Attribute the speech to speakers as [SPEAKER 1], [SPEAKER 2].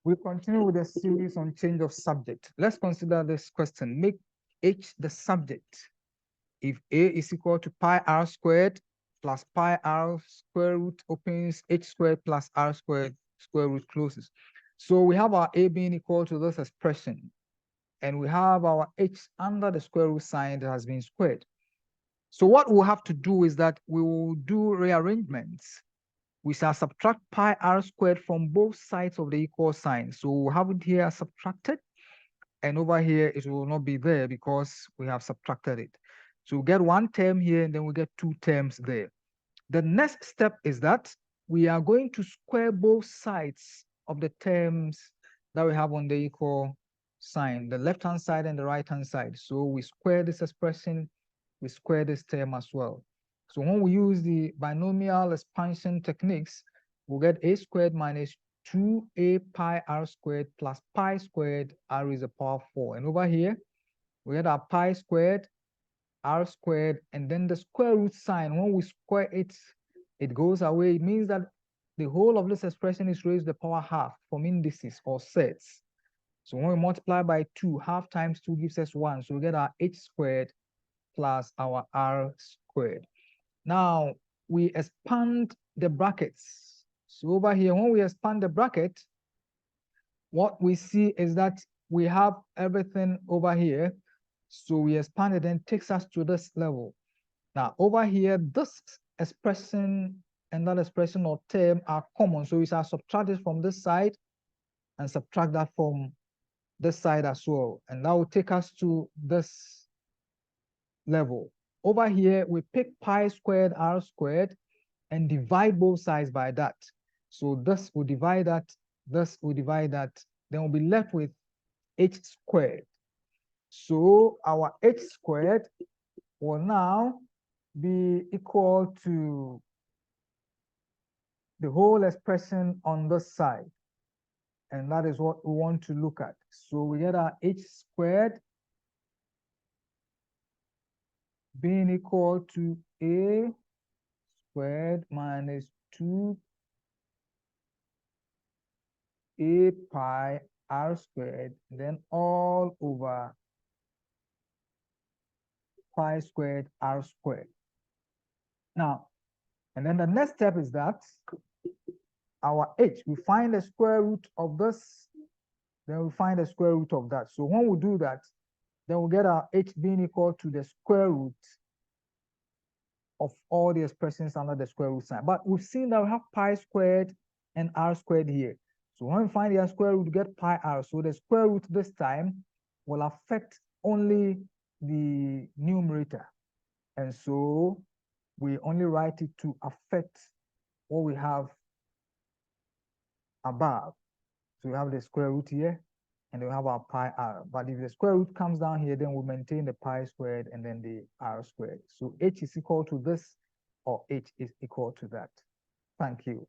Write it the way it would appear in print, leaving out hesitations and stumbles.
[SPEAKER 1] We continue with the series on change of subject. Let's consider this question. Make H the subject. If A is equal to pi r squared plus pi r square root opens H squared plus r squared square root closes. So we have our A being equal to this expression, and we have our H under the square root sign that has been squared. So what we'll have to do is that we will do rearrangements. We shall subtract pi r squared from both sides of the equal sign. So we'll have it here subtracted, and over here it will not be there because we have subtracted it. So we get one term here, and then we get two terms there. The next step is that we are going to square both sides of the terms that we have on the equal sign, the left-hand side and the right-hand side. So we square this expression, we square this term as well. So when we use the binomial expansion techniques, we'll get a squared minus 2a pi r squared plus pi squared r is a power 4. And over here, we get our pi squared, r squared, and then the square root sign. When we square it, it goes away. It means that the whole of this expression is raised to the power half from indices or sets. So when we multiply by 2, half times 2 gives us 1. So we get our h squared plus our r squared. Now, we expand the brackets. So over here, when we expand the bracket, what we see is that we have everything over here. So we expand it and takes us to this level. Now, over here, this expression and that expression or term are common. So we shall subtract it from this side and subtract that from this side as well. And that will take us to this level. Over here, we pick pi squared r squared and divide both sides by that. So this will divide that, this will divide that. Then we'll be left with h squared. So our h squared will now be equal to the whole expression on this side. And that is what we want to look at. So we get our h squared being equal to a squared minus 2 a pi r squared, then all over pi squared r squared. Now, and then the next step is that our h, we find the square root of this, then we find the square root of that. So when we do that, then we get our h being equal to the square root of all the expressions under the square root sign. But we've seen that we have pi squared and r squared here. So when we find the square root, we get pi r. So the square root this time will affect only the numerator. And so we only write it to affect what we have above. So we have the square root here, and then we have our pi r. But if the square root comes down here, then we maintain the pi squared and then the r squared. So h is equal to this, or h is equal to that. Thank you.